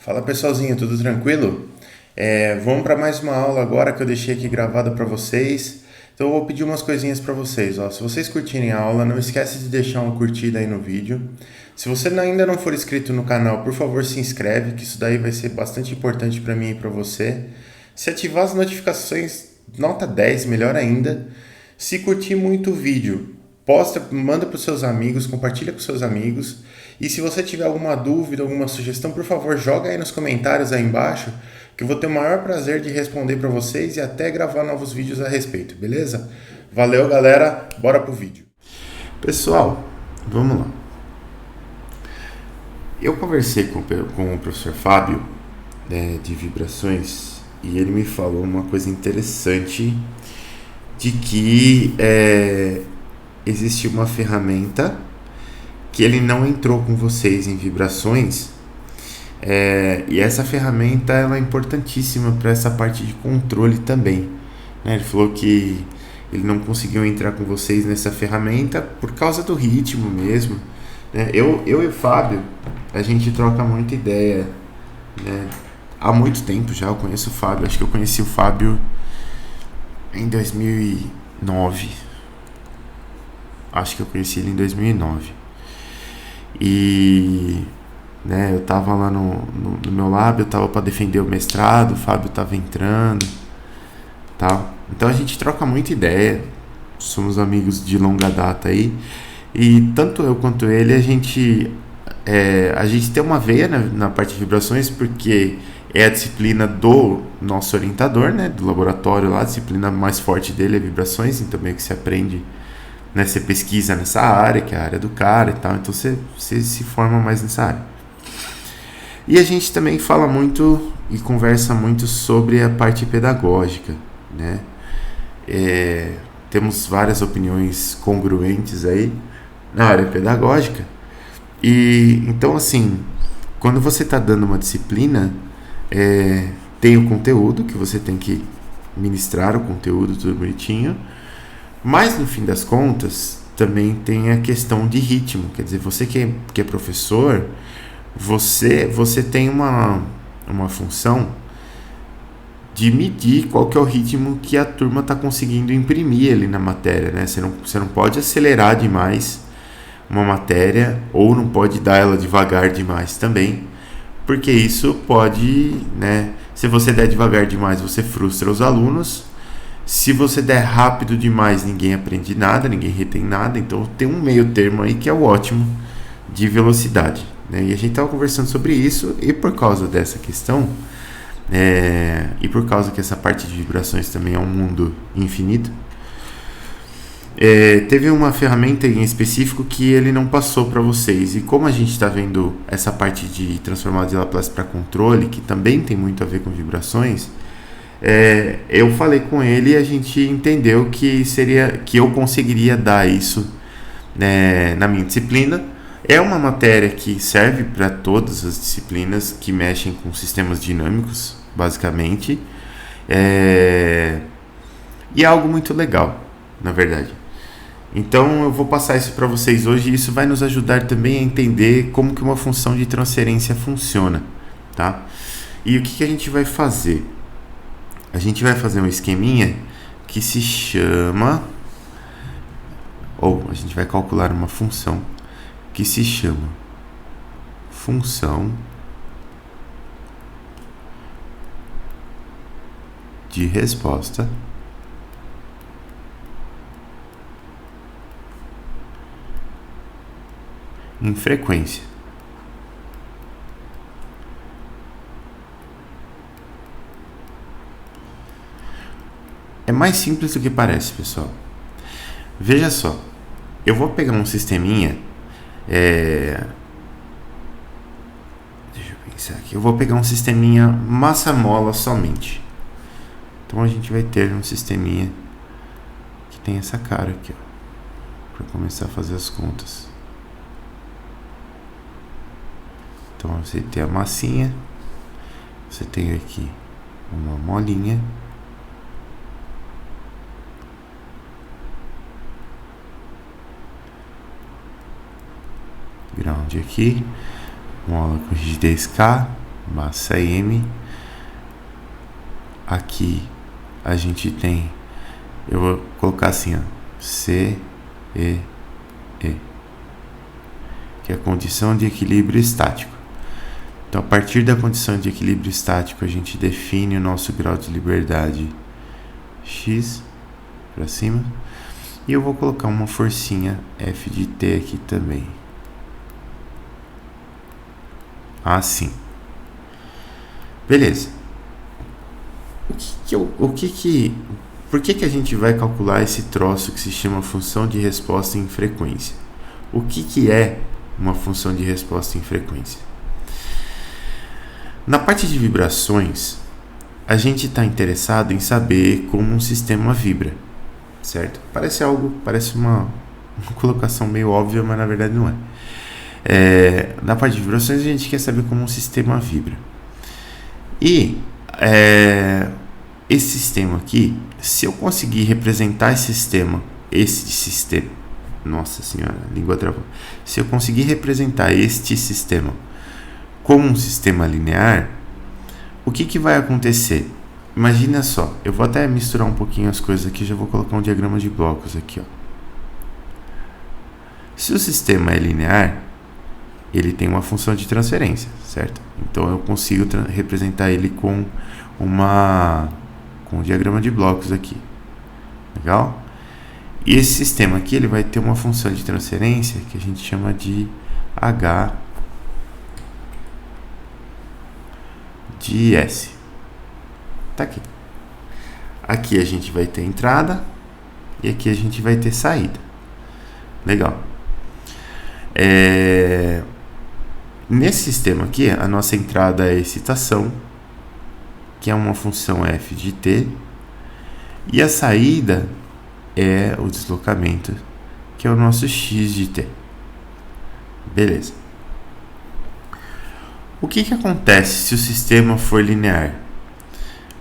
Fala pessoalzinho, tudo tranquilo? Vamos para mais uma aula agora que eu deixei aqui gravada para vocês. Então eu vou pedir umas coisinhas para vocês. Ó. Se vocês curtirem a aula, não esquece de deixar uma curtida aí no vídeo. Se você ainda não for inscrito no canal, por favor se inscreve, que isso daí vai ser bastante importante para mim e para você. Se ativar as notificações, nota 10, melhor ainda. Se curtir muito o vídeo, posta, manda para os seus amigos, compartilha com seus amigos. E se você tiver alguma dúvida, alguma sugestão, por favor, joga aí nos comentários aí embaixo, que eu vou ter o maior prazer de responder para vocês e até gravar novos vídeos a respeito, beleza? Valeu, galera, bora pro vídeo. Pessoal, vamos lá. Eu conversei com o professor Fábio, de vibrações, e ele me falou uma coisa interessante de que existe uma ferramenta que ele não entrou com vocês em vibrações, e essa ferramenta ela é importantíssima para essa parte de controle também, né? Ele falou que ele não conseguiu entrar com vocês nessa ferramenta por causa do ritmo mesmo, né? Eu e o Fábio, a gente troca muita ideia, né? Há muito tempo já eu conheço o Fábio. Acho que eu conheci o Fábio em 2009. Acho que eu conheci ele em 2009. E né, eu tava lá no meu lab, eu tava para defender o mestrado, o Fábio tava entrando, tal. Então a gente troca muita ideia, somos amigos de longa data aí, e tanto eu quanto ele, a gente tem uma veia na parte de vibrações, porque é a disciplina do nosso orientador, né, do laboratório lá, a disciplina mais forte dele é vibrações, então meio que se aprende, né, você pesquisa nessa área, que é a área do cara e tal, então você se forma mais nessa área. E a gente também fala muito e conversa muito sobre a parte pedagógica, né? Temos várias opiniões congruentes aí na área pedagógica. E então, assim, quando você está dando uma disciplina, tem o conteúdo que você tem que ministrar, o conteúdo tudo bonitinho, mas no fim das contas também tem a questão de ritmo. Quer dizer, você que é professor, você tem uma função de medir qual que é o ritmo que a turma está conseguindo imprimir ali na matéria, né? Você não pode acelerar demais uma matéria, ou não pode dar ela devagar demais também, porque isso pode, né? Se você der devagar demais, você frustra os alunos. Se você der rápido demais, ninguém aprende nada, ninguém retém nada. Então tem um meio termo aí que é o ótimo de velocidade, né? E a gente estava conversando sobre isso, e por causa dessa questão, e por causa que essa parte de vibrações também é um mundo infinito, teve uma ferramenta em específico que ele não passou para vocês. E como a gente está vendo essa parte de transformar de Laplace para controle, que também tem muito a ver com vibrações, eu falei com ele e a gente entendeu que eu conseguiria dar isso, né, na minha disciplina. É uma matéria que serve para todas as disciplinas que mexem com sistemas dinâmicos, basicamente, e é algo muito legal, na verdade. Então eu vou passar isso para vocês hoje, e isso vai nos ajudar também a entender como que uma função de transferência funciona, tá? E o que a gente vai fazer? A gente vai fazer um esqueminha que se chama, ou a gente vai calcular uma função que se chama função de resposta em frequência. É mais simples do que parece, pessoal. Veja só, eu vou pegar um sisteminha, deixa eu pensar aqui, eu vou pegar um sisteminha massa-mola somente. Então a gente vai ter um sisteminha que tem essa cara aqui, ó, para começar a fazer as contas. Então você tem a massinha, você tem aqui uma molinha, ground aqui, mola com rigidez K, massa M. Aqui a gente tem, eu vou colocar assim, ó, C, E, E, que é a condição de equilíbrio estático. Então, a partir da condição de equilíbrio estático, a gente define o nosso grau de liberdade X para cima. E eu vou colocar uma forcinha F de T aqui também. Assim. Beleza. Por que a gente vai calcular esse troço que se chama função de resposta em frequência? O que é uma função de resposta em frequência? Na parte de vibrações, a gente está interessado em saber como um sistema vibra, certo? Parece uma colocação meio óbvia, mas na verdade não é. Na parte de vibrações, a gente quer saber como um sistema vibra. E esse sistema aqui, se eu conseguir representar esse sistema, nossa senhora, língua travou. Se eu conseguir representar este sistema como um sistema linear, o que vai acontecer? Imagina só, eu vou até misturar um pouquinho as coisas aqui, já vou colocar um diagrama de blocos aqui, ó. Se o sistema é linear, ele tem uma função de transferência, certo? Então eu consigo representar ele com um diagrama de blocos aqui. Legal? E esse sistema aqui, ele vai ter uma função de transferência que a gente chama de H de S. Tá aqui. Aqui a gente vai ter entrada e aqui a gente vai ter saída. Legal. Nesse sistema aqui, a nossa entrada é a excitação, que é uma função F de T, e a saída é o deslocamento, que é o nosso X de T. Beleza. O que acontece se o sistema for linear?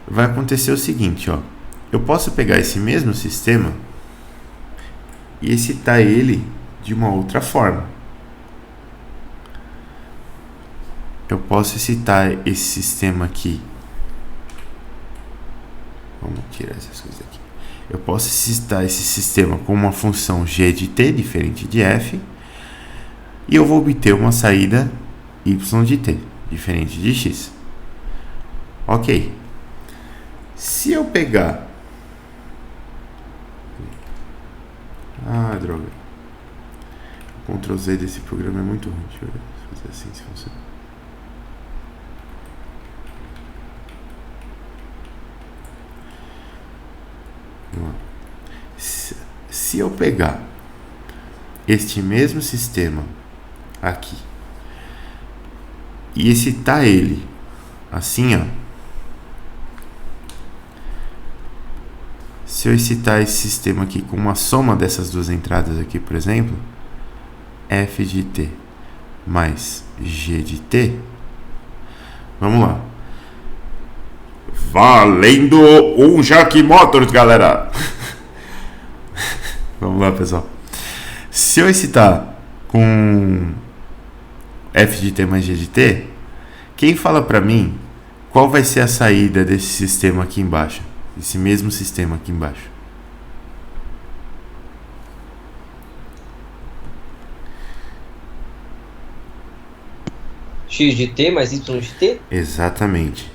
Vai acontecer o seguinte, ó. Eu posso pegar esse mesmo sistema e excitar ele de uma outra forma. Eu posso excitar esse sistema aqui. Vamos tirar essas coisas aqui. Eu posso excitar esse sistema com uma função g de t diferente de f, e eu vou obter uma saída y de t diferente de x. Ok. Se eu pegar... droga. O Ctrl Z desse programa é muito ruim. Deixa eu fazer assim se funciona. Se eu pegar este mesmo sistema aqui e excitar ele assim, ó. Se eu excitar esse sistema aqui com uma soma dessas duas entradas aqui, por exemplo, F de T mais G de T, vamos lá. Valendo um Jack Motors, galera! Vamos lá, pessoal. Se eu excitar com F de T mais G de T, quem fala pra mim qual vai ser a saída desse sistema aqui embaixo? Esse mesmo sistema aqui embaixo. X de T mais Y de T? Exatamente.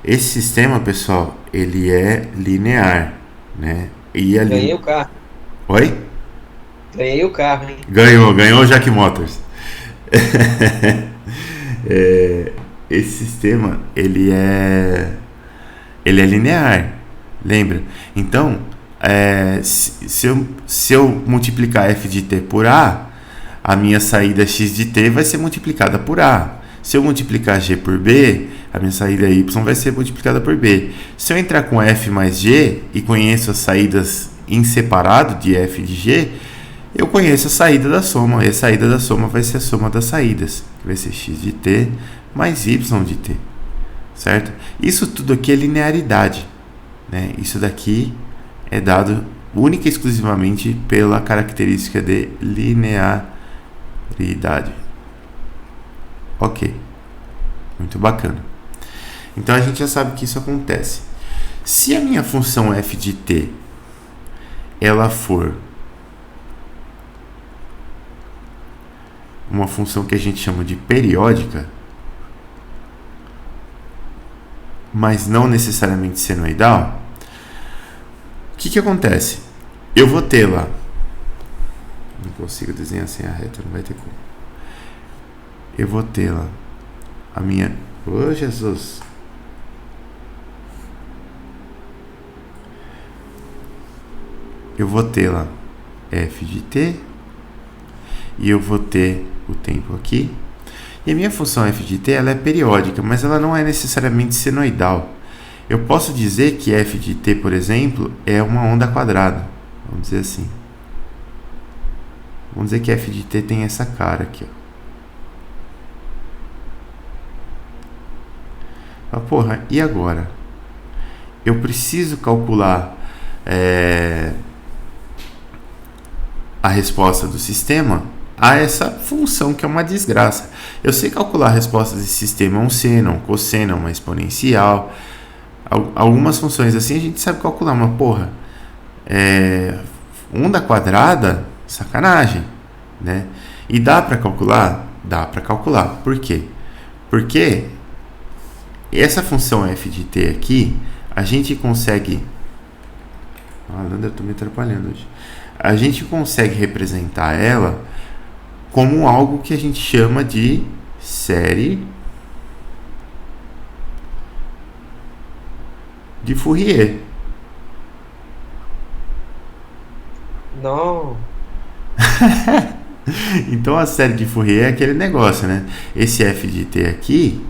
Esse sistema, pessoal, ele é linear, né? E ali... Ganhei o carro. Oi? Ganhei o carro, hein? Ganhou o Jack Motors. Esse sistema, ele é linear, lembra? Então, se eu multiplicar f de t por a minha saída x de t vai ser multiplicada por a. Se eu multiplicar g por b, a minha saída y vai ser multiplicada por b. Se eu entrar com f mais g e conheço as saídas em separado de f de g, eu conheço a saída da soma, e a saída da soma vai ser a soma das saídas, que vai ser x de t mais y de t, certo? Isso tudo aqui é linearidade, né? Isso daqui é dado única e exclusivamente pela característica de linearidade. Ok, muito bacana. Então a gente já sabe que isso acontece. Se a minha função f de t ela for uma função que a gente chama de periódica, mas não necessariamente senoidal, o que acontece? Eu vou ter lá, não consigo desenhar sem a reta, não vai ter como. Eu vou ter lá a minha... Ô, Jesus! Eu vou ter lá f de t e eu vou ter o tempo aqui. E a minha função f de t ela é periódica, mas ela não é necessariamente senoidal. Eu posso dizer que f de t, por exemplo, é uma onda quadrada. Vamos dizer assim. Vamos dizer que f de t tem essa cara aqui, ó. Mas, porra, e agora? Eu preciso calcular a resposta do sistema a essa função que é uma desgraça. Eu sei calcular a resposta desse sistema a um seno, a um cosseno, a uma exponencial. Algumas funções assim a gente sabe calcular, mas porra, onda quadrada, sacanagem, né? E dá para calcular? Dá para calcular. Por quê? Porque essa função f de t aqui, a gente consegue... Leandro, eu tô me atrapalhando hoje. A gente consegue representar ela como algo que a gente chama de série de Fourier. Não. Então a série de Fourier é aquele negócio, né? Esse f de t aqui,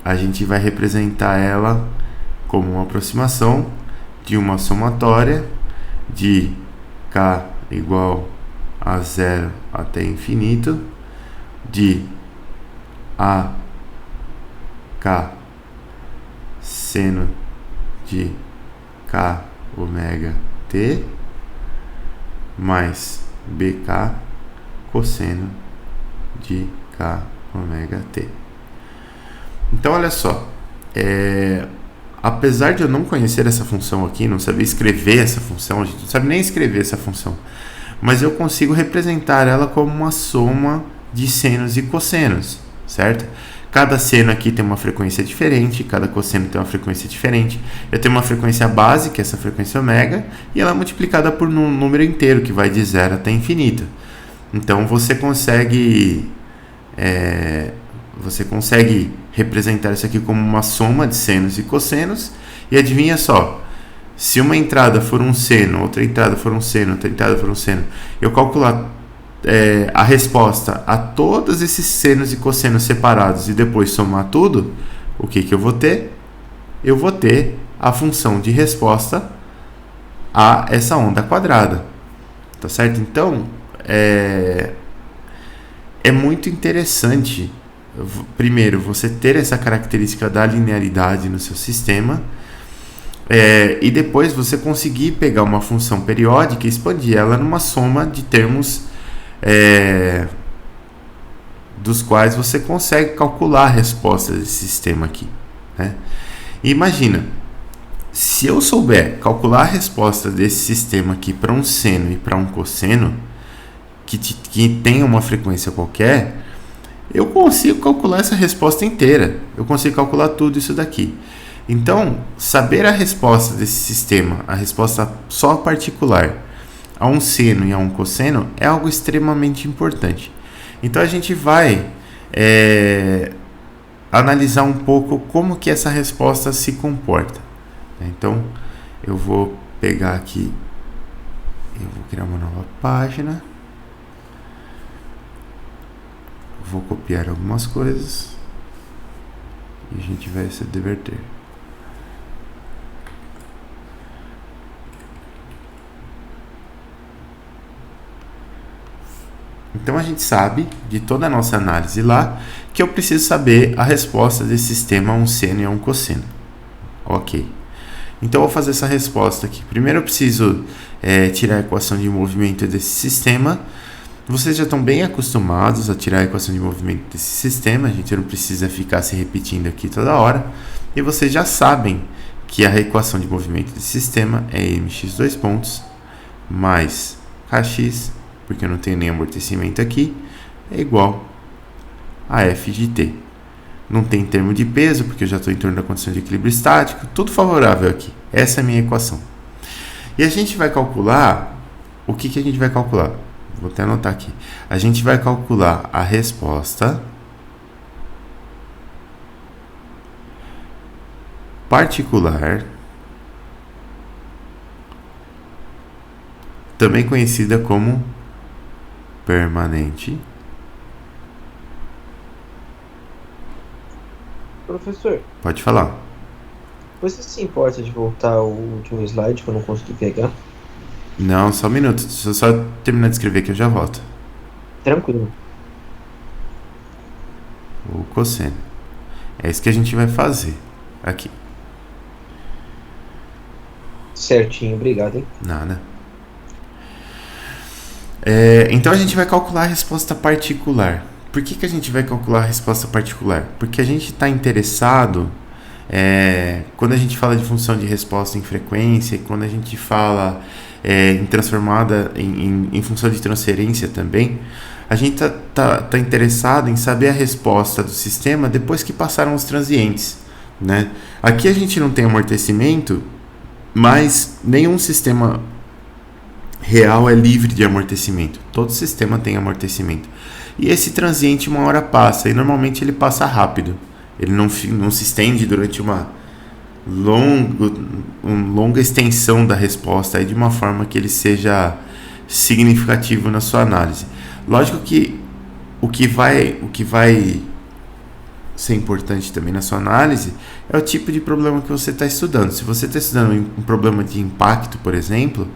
a gente vai representar ela como uma aproximação de uma somatória de k igual a 0 até infinito de a k seno de k ômega t mais bk cosseno de k ômega t. Então olha só, apesar de eu não conhecer essa função aqui, não saber escrever essa função, a gente não sabe nem escrever essa função, mas eu consigo representar ela como uma soma de senos e cossenos, certo? Cada seno aqui tem uma frequência diferente, cada cosseno tem uma frequência diferente. Eu tenho uma frequência base, que é essa frequência ômega, e ela é multiplicada por um número inteiro, que vai de 0 até infinito. Então você consegue representar isso aqui como uma soma de senos e cossenos, e adivinha só, se uma entrada for um seno, outra entrada for um seno, outra entrada for um seno, eu calcular a resposta a todos esses senos e cossenos separados e depois somar tudo, o que eu vou ter? Eu vou ter a função de resposta a essa onda quadrada, tá certo? Então, é muito interessante, primeiro, você ter essa característica da linearidade no seu sistema, e depois você conseguir pegar uma função periódica e expandir ela numa soma de termos dos quais você consegue calcular a resposta desse sistema aqui, né? E imagina, se eu souber calcular a resposta desse sistema aqui para um seno e para um cosseno que tem uma frequência qualquer, eu consigo calcular essa resposta inteira, eu consigo calcular tudo isso daqui. Então, saber a resposta desse sistema, a resposta só particular a um seno e a um cosseno, é algo extremamente importante. Então a gente vai analisar um pouco como que essa resposta se comporta. Então eu vou pegar aqui, eu vou criar uma nova página, vou copiar algumas coisas e a gente vai se divertir. Então a gente sabe, de toda a nossa análise lá, que eu preciso saber a resposta desse sistema a um seno e a um cosseno. Ok. Então eu vou fazer essa resposta aqui. Primeiro eu preciso tirar a equação de movimento desse sistema. Vocês já estão bem acostumados a tirar a equação de movimento desse sistema. A gente não precisa ficar se repetindo aqui toda hora. E vocês já sabem que a equação de movimento desse sistema é mx dois pontos mais kx, porque eu não tenho nem amortecimento aqui, é igual a F de t. Não tem termo de peso, porque eu já estou em torno da condição de equilíbrio estático, tudo favorável aqui. Essa é a minha equação. E a gente vai calcular, o que a gente vai calcular? Vou até anotar aqui. A gente vai calcular a resposta particular, também conhecida como permanente. Professor, Pode falar. você se importa de voltar ao último slide que eu não consegui pegar? Não, só um minuto. Deixa eu só terminar de escrever que eu já volto. Tranquilo. O cosseno. É isso que a gente vai fazer aqui. Certinho, obrigado, hein? Nada. Então a gente vai calcular a resposta particular. Por que a gente vai calcular a resposta particular? Porque a gente está interessado, quando a gente fala de função de resposta em frequência, quando a gente fala em transformada em função de transferência também, a gente tá interessado em saber a resposta do sistema depois que passaram os transientes, né? Aqui a gente não tem amortecimento, mas nenhum sistema real é livre de amortecimento. Todo sistema tem amortecimento. E esse transiente uma hora passa, e normalmente ele passa rápido. Ele não se estende durante uma longa extensão da resposta, aí de uma forma que ele seja significativo na sua análise. Lógico que o que vai ser importante também na sua análise é o tipo de problema que você está estudando. Se você está estudando um problema de impacto, por exemplo,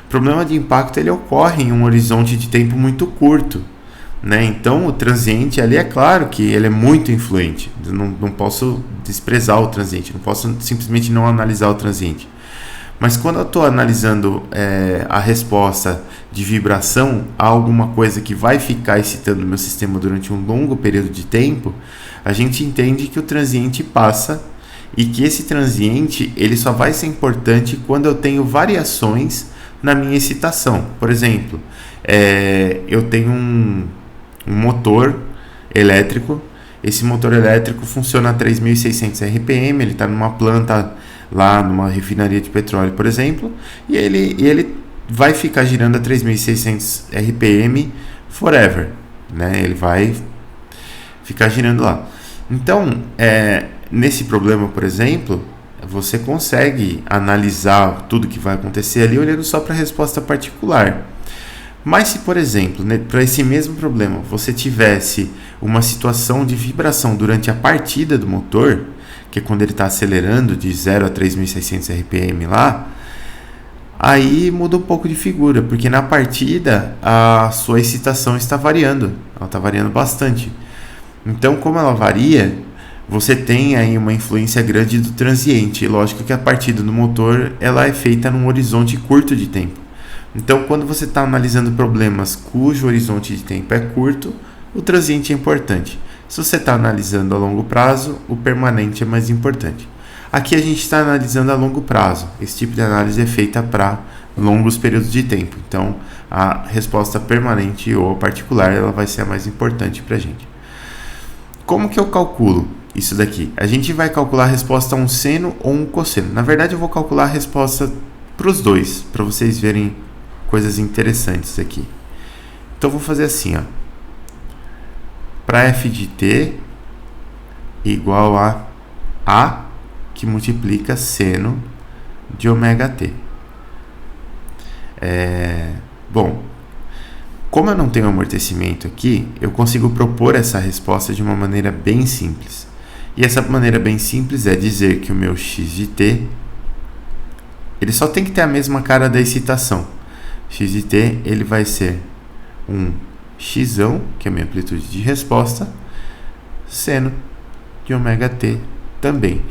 o problema de impacto ele ocorre em um horizonte de tempo muito curto, né? Então o transiente ali é claro que ele é muito influente. Eu não posso desprezar o transiente, não posso simplesmente não analisar o transiente. Mas quando eu estou analisando a resposta de vibração a alguma coisa que vai ficar excitando o meu sistema durante um longo período de tempo, a gente entende que o transiente passa e que esse transiente ele só vai ser importante quando eu tenho variações na minha excitação. Por exemplo, eu tenho um motor elétrico. Esse motor elétrico funciona a 3.600 RPM, ele está numa planta lá numa refinaria de petróleo, por exemplo, e ele vai ficar girando a 3.600 RPM forever, né? Ele vai ficar girando lá. Então, nesse problema, por exemplo, você consegue analisar tudo que vai acontecer ali olhando só para a resposta particular. Mas se, por exemplo, para esse mesmo problema, você tivesse uma situação de vibração durante a partida do motor, que é quando ele está acelerando de 0 a 3.600 RPM lá, aí muda um pouco de figura, porque na partida a sua excitação está variando, ela está variando bastante. Então, como ela varia, você tem aí uma influência grande do transiente. E lógico que a partida do motor ela é feita num horizonte curto de tempo. Então, quando você está analisando problemas cujo horizonte de tempo é curto, o transiente é importante. Se você está analisando a longo prazo, o permanente é mais importante. Aqui a gente está analisando a longo prazo. Esse tipo de análise é feita para longos períodos de tempo. Então, a resposta permanente ou particular ela vai ser a mais importante para a gente. Como que eu calculo isso daqui? A gente vai calcular a resposta a um seno ou um cosseno. Na verdade, eu vou calcular a resposta para os dois, para vocês verem coisas interessantes aqui. Então, eu vou fazer assim, ó. Para f de t igual a A que multiplica seno de ômega t. Bom, como eu não tenho amortecimento aqui, eu consigo propor essa resposta de uma maneira bem simples. E essa maneira bem simples é dizer que o meu x de t ele só tem que ter a mesma cara da excitação. X de t ele vai ser um x, que é a minha amplitude de resposta, seno de ômega t também.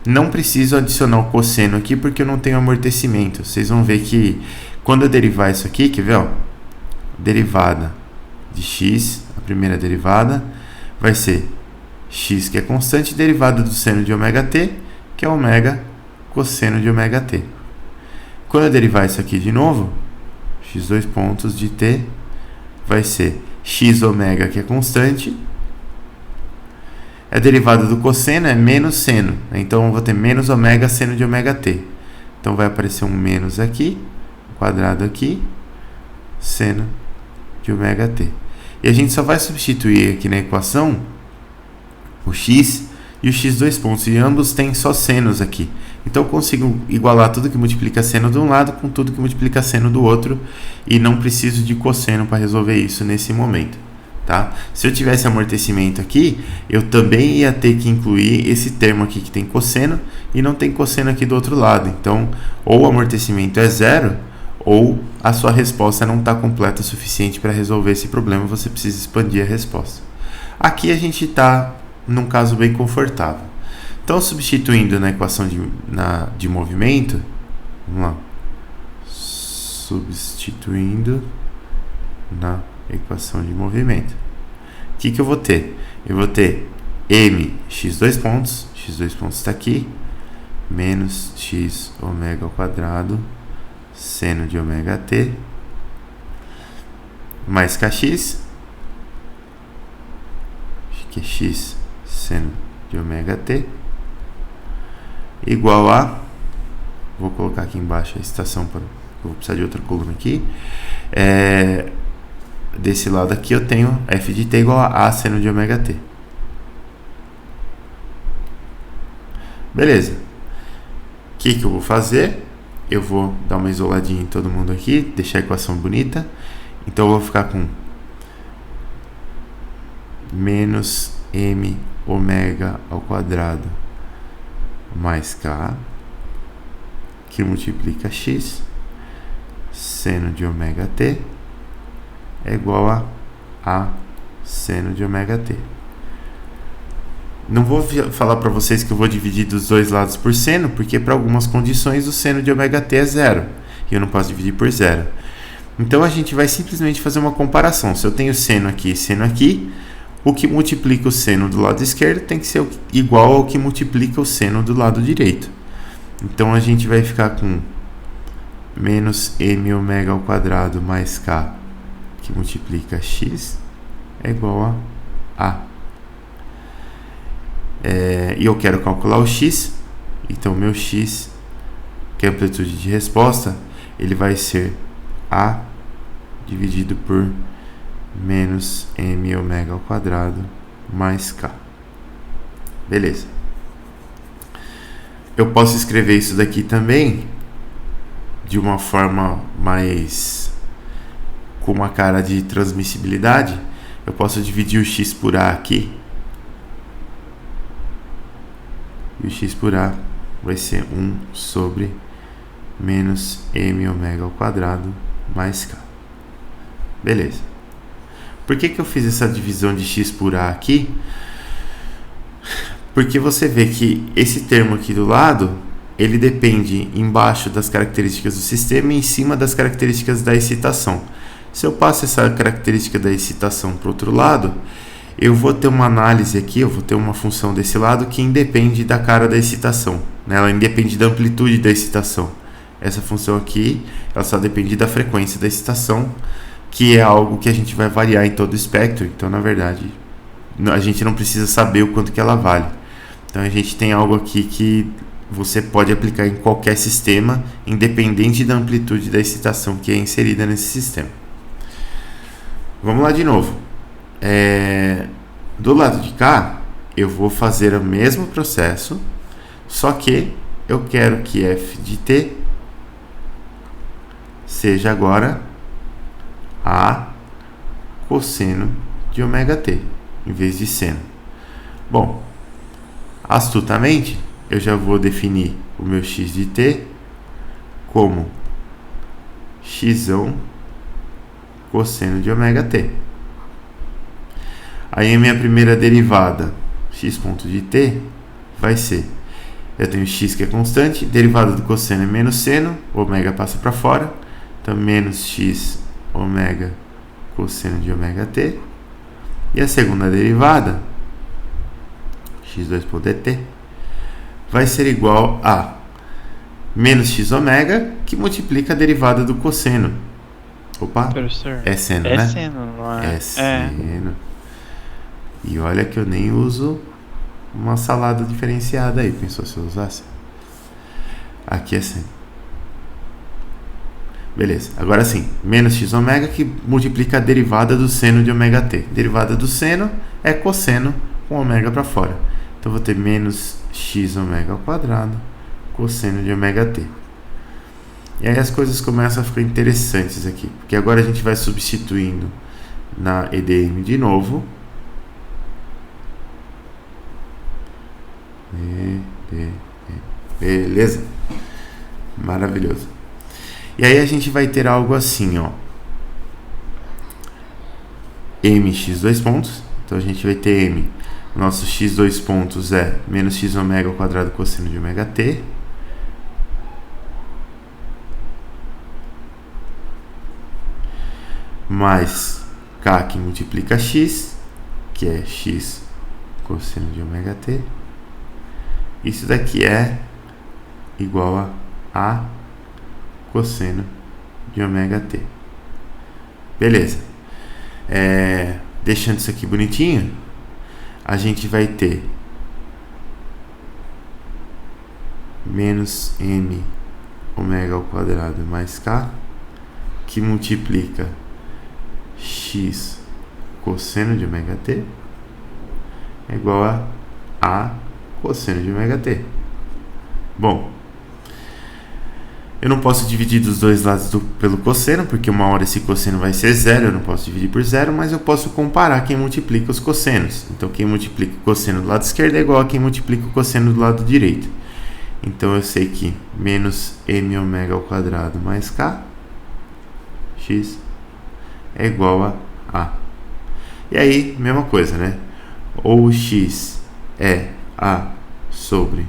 Não preciso adicionar o cosseno aqui porque eu não tenho amortecimento. Vocês vão ver que quando eu derivar isso aqui, quer ver? Ó, derivada de x, a primeira derivada, vai ser x que é constante, derivada do seno de ômega t, que é ômega cosseno de ômega t. Quando eu derivar isso aqui de novo, x2 pontos de t vai ser x ômega, que é constante. A derivada do cosseno é menos seno. Então, eu vou ter menos ômega seno de ômega t. Então, vai aparecer um menos aqui, quadrado aqui, seno de ômega t. E a gente só vai substituir aqui na equação o x e o x2 pontos. E ambos têm só senos aqui. Então, eu consigo igualar tudo que multiplica seno de um lado com tudo que multiplica seno do outro. E não preciso de cosseno para resolver isso nesse momento. Tá? Se eu tivesse amortecimento aqui, eu também ia ter que incluir esse termo aqui que tem cosseno e não tem cosseno aqui do outro lado. Então, ou o amortecimento é zero, ou a sua resposta não está completa o suficiente para resolver esse problema, você precisa expandir a resposta. Aqui a gente está num caso bem confortável. Então, substituindo na equação de movimento, vamos lá, substituindo na equação de movimento. O que eu vou ter? Eu vou ter m x2 pontos está aqui, menos x ômega ao quadrado, seno de ômega t, mais kx, que é x seno de ômega t, igual a, vou colocar aqui embaixo a estação, eu vou precisar de outra coluna aqui, desse lado aqui eu tenho f de t igual a a seno de ômega t. Beleza. O que eu vou fazer? Eu vou dar uma isoladinha em todo mundo aqui, deixar a equação bonita. Então eu vou ficar com menos m ômega ao quadrado mais k, que multiplica x, seno de ômega t, é igual a seno de ômega t. Não vou falar para vocês que eu vou dividir dos dois lados por seno, porque para algumas condições o seno de ômega t é zero, e eu não posso dividir por zero. Então a gente vai simplesmente fazer uma comparação. Se eu tenho seno aqui e seno aqui, o que multiplica o seno do lado esquerdo tem que ser igual ao que multiplica o seno do lado direito. Então a gente vai ficar com menos m ômega ao quadrado mais k, que multiplica x, é igual a e eu quero calcular o x, então meu x, que é a amplitude de resposta, ele vai ser a dividido por menos m ômega ao quadrado mais k. Beleza. Eu posso escrever isso daqui também de uma forma mais com uma cara de transmissibilidade. Eu posso dividir o x por a aqui. E o x por a vai ser 1 sobre menos m ômega ao quadrado mais k. Beleza. Por que eu fiz essa divisão de x por a aqui? Porque você vê que esse termo aqui do lado, ele depende embaixo das características do sistema e em cima das características da excitação. Se eu passo essa característica da excitação para o outro lado, eu vou ter uma análise aqui, eu vou ter uma função desse lado que independe da cara da excitação, né? Ela independe da amplitude da excitação. Essa função aqui, ela só depende da frequência da excitação, que é algo que a gente vai variar em todo o espectro. Então, na verdade, a gente não precisa saber o quanto que ela vale. Então, a gente tem algo aqui que você pode aplicar em qualquer sistema, independente da amplitude da excitação que é inserida nesse sistema. Vamos lá de novo. Do lado de cá, eu vou fazer o mesmo processo, só que eu quero que f de t seja agora a cosseno de ômega t, em vez de seno. Bom, astutamente, eu já vou definir o meu x de t como x cosseno de ômega t. Aí a minha primeira derivada, x ponto de t, vai ser, eu tenho x que é constante, derivada do cosseno é menos seno, ômega passa para fora, então menos x ômega cosseno de ômega t. E a segunda derivada, x2 por dt, vai ser igual a menos x ômega, que multiplica a derivada do cosseno. Opa, Professor, é seno, é né? seno, não é? É seno. E olha que eu nem uso uma salada diferenciada aí. Pensou se eu usasse? Aqui é seno. Beleza, agora sim, menos x ômega que multiplica a derivada do seno de ômega t. Derivada do seno é cosseno com ômega para fora. Então vou ter menos x ômega ao quadrado cosseno de ômega t. E aí as coisas começam a ficar interessantes aqui, porque agora a gente vai substituindo na EDM de novo. EDM. Beleza? Maravilhoso. E aí a gente vai ter algo assim, ó. mx dois pontos. Então a gente vai ter m. Nosso x dois pontos é menos x ômega ao quadrado cosseno de ômega t. Mais k que multiplica x, que é x cosseno de ômega t. Isso daqui é igual a cosseno de ômega t. Beleza. Deixando isso aqui bonitinho, a gente vai ter menos m ômega ao quadrado mais k, que multiplica x cosseno de ômega t é igual a cosseno de ômega t. Bom, eu não posso dividir dos dois lados pelo cosseno, porque uma hora esse cosseno vai ser zero, eu não posso dividir por zero, mas eu posso comparar quem multiplica os cossenos. Então, quem multiplica o cosseno do lado esquerdo é igual a quem multiplica o cosseno do lado direito. Então, eu sei que menos m ômega ao quadrado mais k, x, é igual a. E aí, mesma coisa, né? Ou o x é a sobre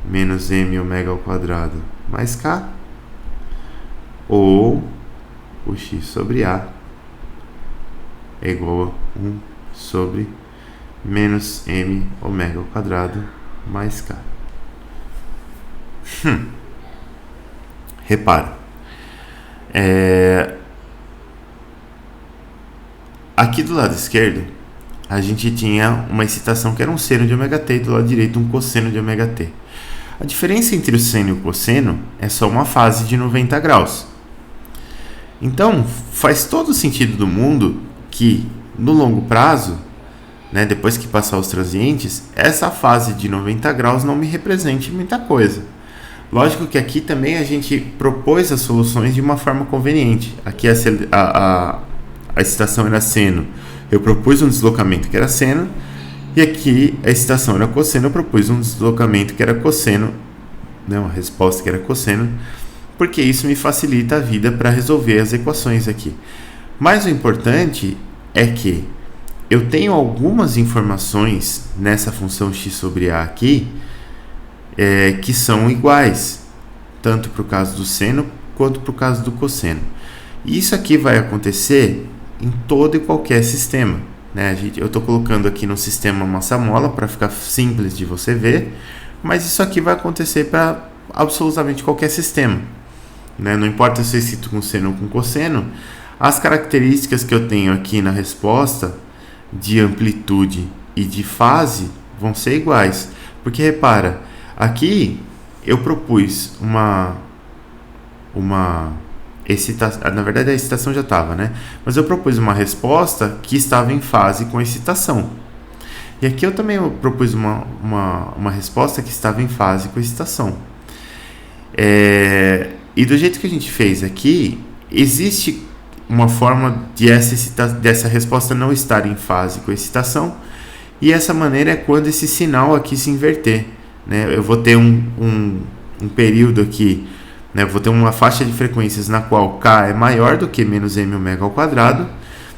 menos m ômega ao quadrado mais k, ou o x sobre a é igual a 1 sobre menos m ômega ao quadrado mais k. Repara, aqui do lado esquerdo a gente tinha uma excitação que era um seno de ômega t, e do lado direito um cosseno de ômega t. A diferença entre o seno e o cosseno é só uma fase de 90 graus. Então, faz todo o sentido do mundo que, no longo prazo, né, depois que passar os transientes, essa fase de 90 graus não me represente muita coisa. Lógico que aqui também a gente propôs as soluções de uma forma conveniente. Aqui a excitação era seno, eu propus um deslocamento que era seno, e aqui a excitação era cosseno, eu propus um deslocamento que era cosseno, né, uma resposta que era cosseno, porque isso me facilita a vida para resolver as equações aqui. Mas o importante é que eu tenho algumas informações nessa função x sobre a aqui que são iguais, tanto para o caso do seno quanto para o caso do cosseno. E isso aqui vai acontecer em todo e qualquer sistema, né? Eu estou colocando aqui no sistema massa-mola para ficar simples de você ver, mas isso aqui vai acontecer para absolutamente qualquer sistema, né? Não importa se eu cito com seno ou com cosseno, as características que eu tenho aqui na resposta de amplitude e de fase vão ser iguais, porque repara, aqui eu propus uma excitação, na verdade a excitação já estava, né? Mas eu propus uma resposta que estava em fase com a excitação. E aqui eu também propus uma resposta que estava em fase com a excitação. E do jeito que a gente fez aqui, existe uma forma de dessa resposta não estar em fase com a excitação, e essa maneira é quando esse sinal aqui se inverter, né? Eu vou ter um período aqui, né? Eu vou ter uma faixa de frequências na qual K é maior do que menos m ômega ao quadrado,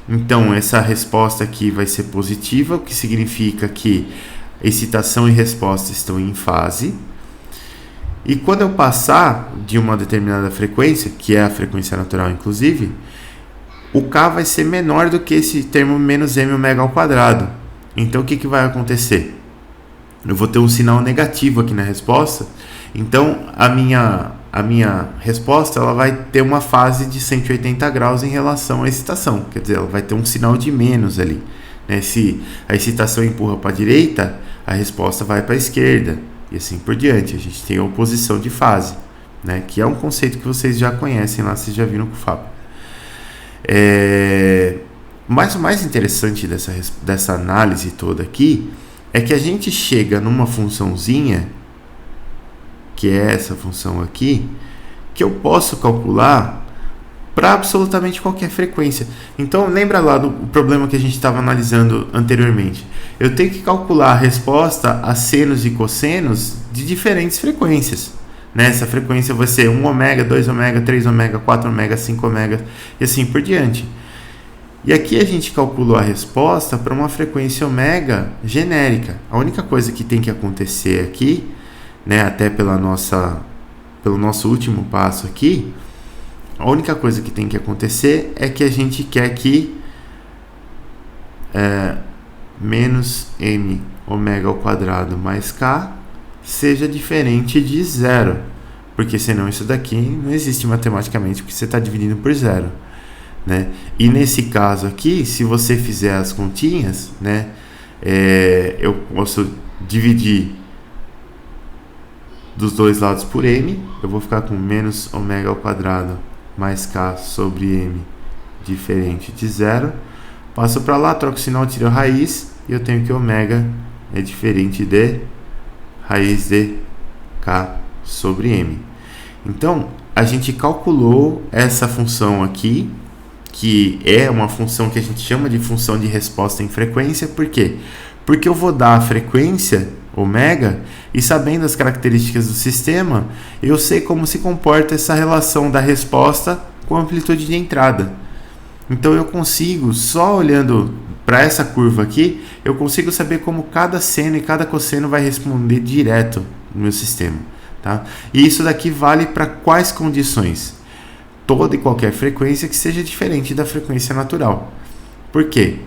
então essa resposta aqui vai ser positiva, o que significa que excitação e resposta estão em fase. E quando eu passar de uma determinada frequência, que é a frequência natural inclusive, o K vai ser menor do que esse termo menos m ômega ao quadrado. Então o que vai acontecer? eu vou ter um sinal negativo aqui na resposta. Então a minha resposta ela vai ter uma fase de 180 graus em relação à excitação, quer dizer, ela vai ter um sinal de menos ali, né? Se a excitação empurra para a direita, a resposta vai para a esquerda e assim por diante. A gente tem a oposição de fase, né? Que é um conceito que vocês já conhecem lá, vocês já viram com o Fábio. Mas o mais interessante dessa análise toda aqui é que a gente chega numa funçãozinha, que é essa função aqui, que eu posso calcular para absolutamente qualquer frequência. Então, lembra lá do problema que a gente estava analisando anteriormente. Eu tenho que calcular a resposta a senos e cossenos de diferentes frequências. Né? Essa frequência vai ser 1 ômega, 2 ômega, 3 ômega, 4 ômega, 5 ômega e assim por diante. E aqui a gente calculou a resposta para uma frequência ômega genérica. A única coisa que tem que acontecer aqui, né, até pelo nosso último passo aqui, a única coisa que tem que acontecer é que a gente quer que menos m ômega ao quadrado mais k seja diferente de zero, porque senão isso daqui não existe matematicamente, porque você está dividindo por zero, né? E nesse caso aqui, se você fizer as continhas, né, eu posso dividir dos dois lados por m, eu vou ficar com menos ômega ao quadrado mais k sobre m diferente de zero. Passo para lá, troco o sinal, tiro a raiz e eu tenho que ômega é diferente de raiz de k sobre m. Então, a gente calculou essa função aqui, que é uma função que a gente chama de função de resposta em frequência. Por quê? Porque eu vou dar a frequência ômega e, sabendo as características do sistema, eu sei como se comporta essa relação da resposta com a amplitude de entrada. Então eu consigo, só olhando para essa curva aqui, eu consigo saber como cada seno e cada cosseno vai responder direto no meu sistema, tá? E isso daqui vale para quais condições? Toda e qualquer frequência que seja diferente da frequência natural. Por quê?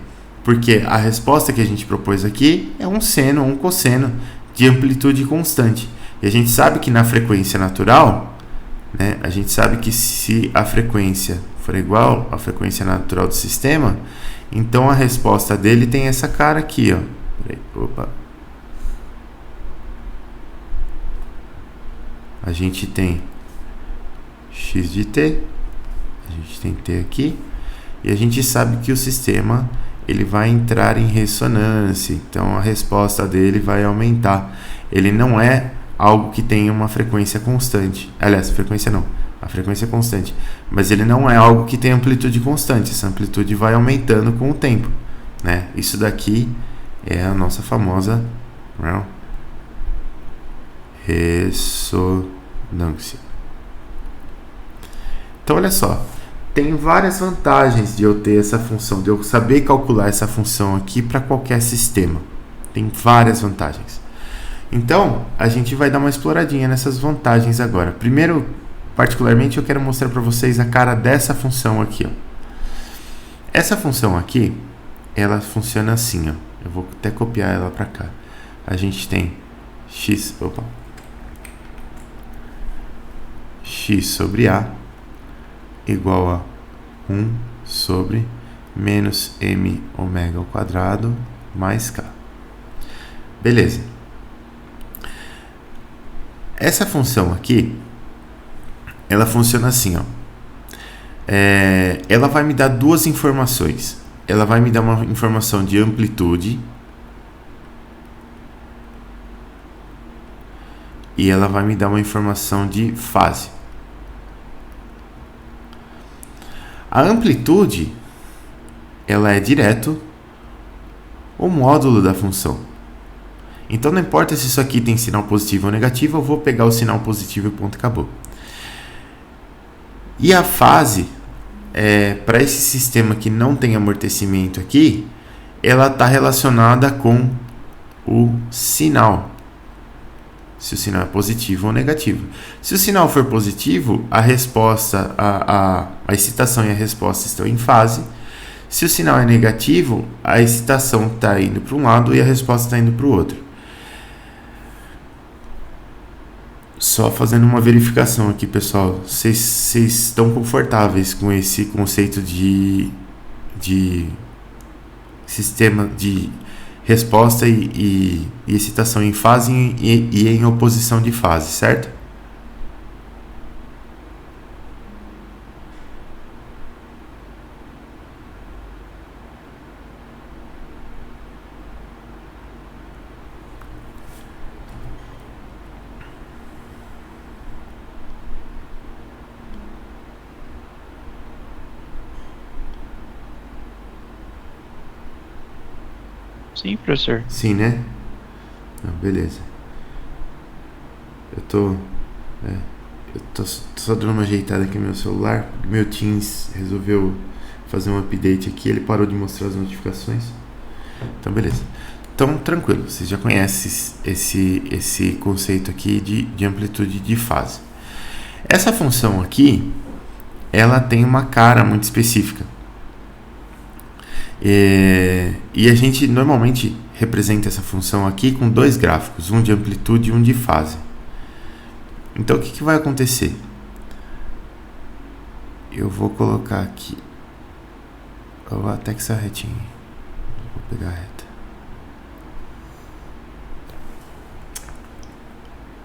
Porque a resposta que a gente propôs aqui é um seno ou um cosseno de amplitude constante. E a gente sabe que na frequência natural, né, a gente sabe que se a frequência for igual à frequência natural do sistema, então a resposta dele tem essa cara aqui, ó. A gente tem x de t, a gente tem t aqui, e a gente sabe que o sistema ele vai entrar em ressonância, então a resposta dele vai aumentar. Ele não é algo que tenha uma frequência constante. Aliás, frequência não, a frequência é constante, mas ele não é algo que tenha amplitude constante. Essa amplitude vai aumentando com o tempo, né? Isso daqui é a nossa famosa ressonância. Então, olha só, tem várias vantagens de eu ter essa função, de eu saber calcular essa função aqui para qualquer sistema. Tem várias vantagens. Então, a gente vai dar uma exploradinha nessas vantagens agora. Primeiro, particularmente, eu quero mostrar para vocês a cara dessa função aqui, ó. Essa função aqui, ela funciona assim, ó. Eu vou até copiar ela para cá. A gente tem x sobre a igual a 1 sobre menos m ômega ao quadrado mais k. Beleza. Essa função aqui, ela funciona assim, ó. Ela vai me dar duas informações. Ela vai me dar uma informação de amplitude e ela vai me dar uma informação de fase. A amplitude, ela é direto o módulo da função. Então não importa se isso aqui tem sinal positivo ou negativo, eu vou pegar o sinal positivo e ponto, acabou. E a fase, para esse sistema que não tem amortecimento aqui, ela está relacionada com o sinal. Se o sinal é positivo ou negativo. Se o sinal for positivo, a resposta, a excitação e a resposta estão em fase. Se o sinal é negativo, a excitação está indo para um lado e a resposta está indo para o outro. Só fazendo uma verificação aqui, pessoal. Vocês estão confortáveis com esse conceito de sistema de resposta e excitação em fase e em oposição de fase, certo? Sim, professor. Sim, né? Não, beleza. Eu tô só dando uma ajeitada aqui no meu celular. Meu Teams resolveu fazer um update aqui. Ele parou de mostrar as notificações. Então, beleza. Então, tranquilo. Vocês já conhecem esse conceito aqui de amplitude de fase. Essa função aqui, ela tem uma cara muito específica. E a gente normalmente representa essa função aqui com dois gráficos, um de amplitude e um de fase. Então o que vai acontecer? Eu vou colocar aqui, eu vou até que essa retinha, vou pegar a reta.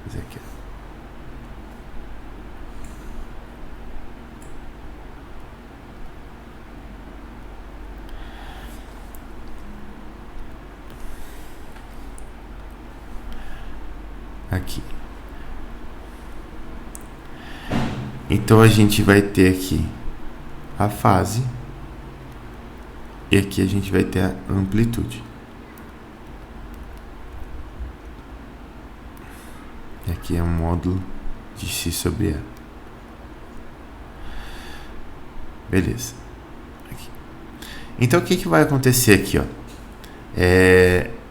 Vou fazer aqui. Aqui. Então a gente vai ter aqui a fase e aqui a gente vai ter a amplitude. E aqui é um módulo de x sobre A. Beleza. Aqui. Então o que vai acontecer aqui, ó?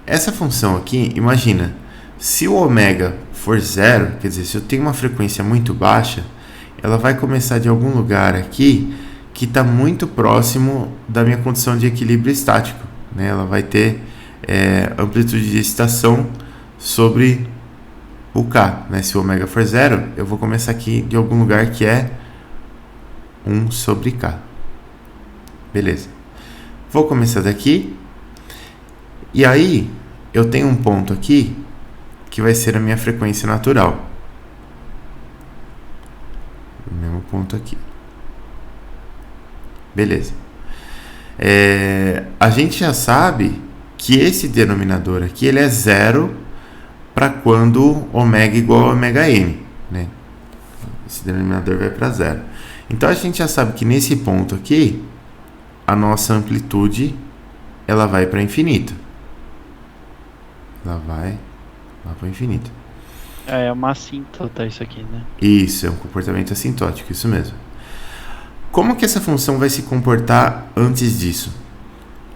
Essa função aqui, imagina, se o ômega for zero, quer dizer, se eu tenho uma frequência muito baixa, ela vai começar de algum lugar aqui que está muito próximo da minha condição de equilíbrio estático, né? Ela vai ter amplitude de excitação sobre o K, né? Se o ômega for zero, eu vou começar aqui de algum lugar que é 1 sobre K. Beleza. Vou começar daqui. E aí, eu tenho um ponto aqui que vai ser a minha frequência natural. O mesmo ponto aqui. Beleza. A gente já sabe que esse denominador aqui ele é zero para quando ômega igual a ômega n, né? Esse denominador vai para zero. Então a gente já sabe que nesse ponto aqui a nossa amplitude ela vai para infinito. Ela vai lá para o infinito. É uma assíntota isso aqui, né? Isso, é um comportamento assintótico, isso mesmo. Como que essa função vai se comportar antes disso?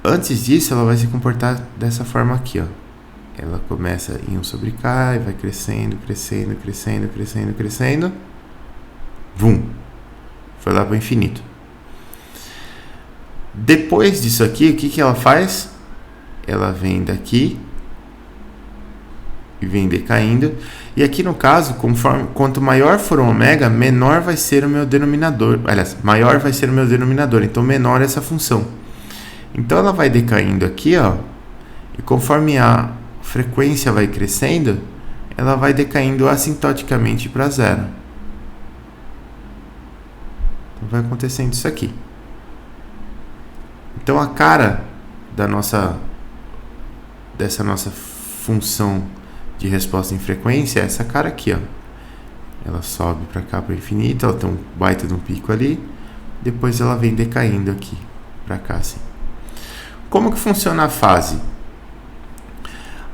Antes disso, ela vai se comportar dessa forma aqui, ó. Ela começa em 1 sobre K e vai crescendo, crescendo, crescendo, crescendo, crescendo. Vum! Foi lá para o infinito. Depois disso aqui, o que ela faz? Ela vem daqui e vem decaindo. E aqui no caso, quanto maior for o ômega, menor vai ser o meu denominador. Aliás, maior vai ser o meu denominador, então menor essa função. Então ela vai decaindo aqui, ó, e conforme a frequência vai crescendo, ela vai decaindo assintoticamente para zero. Então vai acontecendo isso aqui. Então a cara dessa nossa função de resposta em frequência é essa cara aqui, ó. Ela sobe para cá para o infinito, ela tem um baita de um pico ali, depois ela vem decaindo aqui para cá assim. Como que funciona a fase?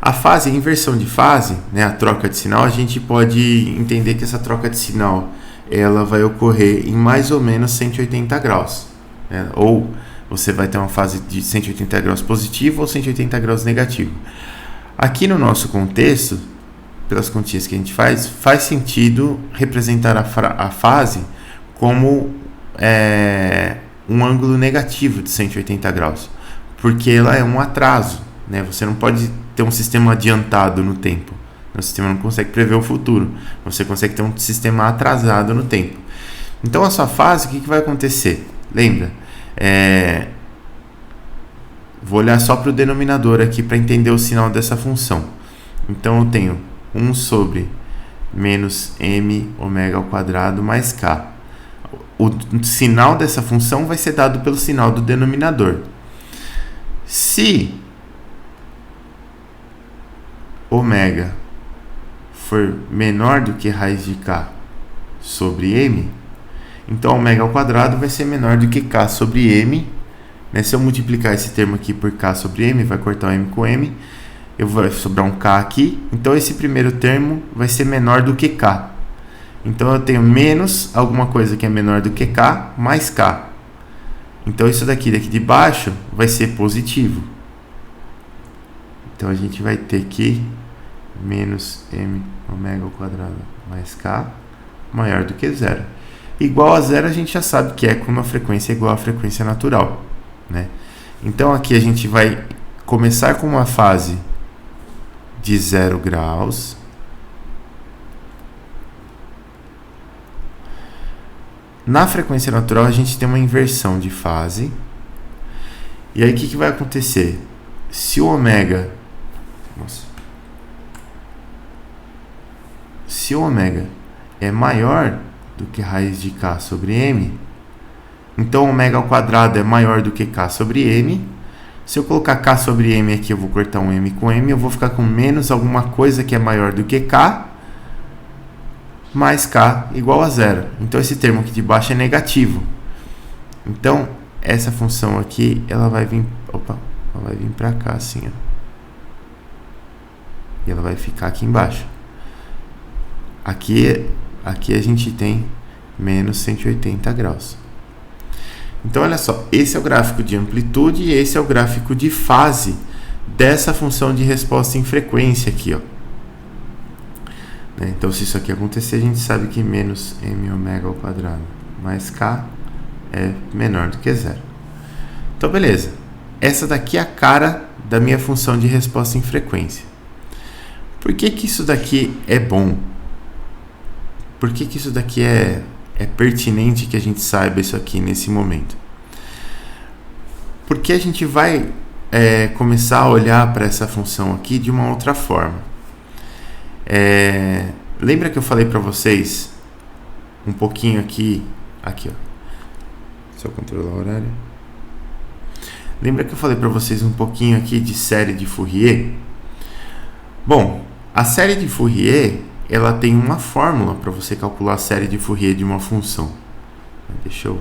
A fase, a inversão de fase, né, a troca de sinal, a gente pode entender que essa troca de sinal ela vai ocorrer em mais ou menos 180 graus, né? Ou você vai ter uma fase de 180 graus positivo ou 180 graus negativo. Aqui no nosso contexto, pelas continhas que a gente faz sentido representar a fase como um ângulo negativo de 180 graus, porque ela é um atraso, né? Você não pode ter um sistema adiantado no tempo, O sistema não consegue prever o futuro. Você consegue ter um sistema atrasado no tempo. Então a sua fase, o que vai acontecer? Lembra? Vou olhar só para o denominador aqui para entender o sinal dessa função. Então eu tenho 1 sobre menos m ômega ao quadrado mais k. O sinal dessa função vai ser dado pelo sinal do denominador. Se ômega for menor do que raiz de k sobre m, então ômega ao quadrado vai ser menor do que k sobre m. Se eu multiplicar esse termo aqui por k sobre m, vai cortar o m com m, vai sobrar um k aqui. Então esse primeiro termo vai ser menor do que k. Então eu tenho menos alguma coisa que é menor do que k, mais k. Então isso daqui de baixo vai ser positivo. Então a gente vai ter aqui menos m ômega ao quadrado mais k maior do que zero. Igual a zero a gente já sabe que é quando a frequência é igual à frequência natural, né? Então aqui a gente vai começar com uma fase de 0 graus. Na frequência natural a gente tem uma inversão de fase. E aí o que vai acontecer? Se o ômega é maior do que raiz de k sobre m, então ômega ao quadrado é maior do que k sobre m. Se eu colocar k sobre m aqui, eu vou cortar um m com m, eu vou ficar com menos alguma coisa que é maior do que k, mais k igual a zero. Então esse termo aqui de baixo é negativo. Então essa função aqui, ela vai vir para cá assim, ó. E ela vai ficar aqui embaixo. Aqui a gente tem menos 180 graus. Então olha só, esse é o gráfico de amplitude e esse é o gráfico de fase dessa função de resposta em frequência aqui, ó. Então se isso aqui acontecer, a gente sabe que menos m ômega ao quadrado mais k é menor do que zero. Então beleza, essa daqui é a cara da minha função de resposta em frequência. Por que isso daqui é bom? Por que isso daqui é pertinente que a gente saiba isso aqui nesse momento? Porque a gente vai começar a olhar para essa função aqui de uma outra forma. Lembra que eu falei para vocês um pouquinho aqui, ó. Só controlar o horário. Lembra que eu falei para vocês um pouquinho aqui de série de Fourier? Bom, a série de Fourier, ela tem uma fórmula para você calcular a série de Fourier de uma função. Deixa eu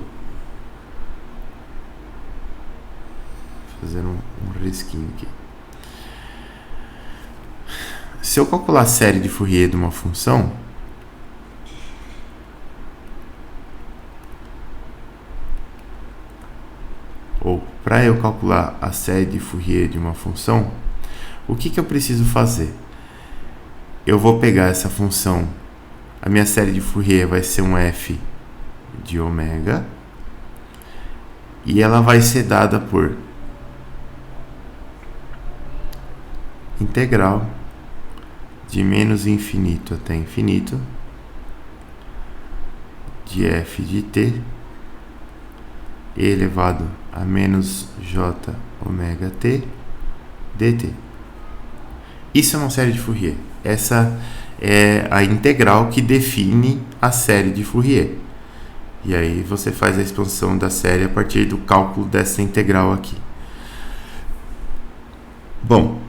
fazer um risquinho aqui. Se eu calcular a série de Fourier de uma função, ou para eu calcular a série de Fourier de uma função, o que eu preciso fazer? Eu vou pegar essa função, a minha série de Fourier vai ser um f de ômega, e ela vai ser dada por integral de menos infinito até infinito de f de t e elevado a menos j ômega t dt. Isso é uma série de Fourier. Essa é a integral que define a série de Fourier. E aí você faz a expansão da série a partir do cálculo dessa integral aqui. Bom,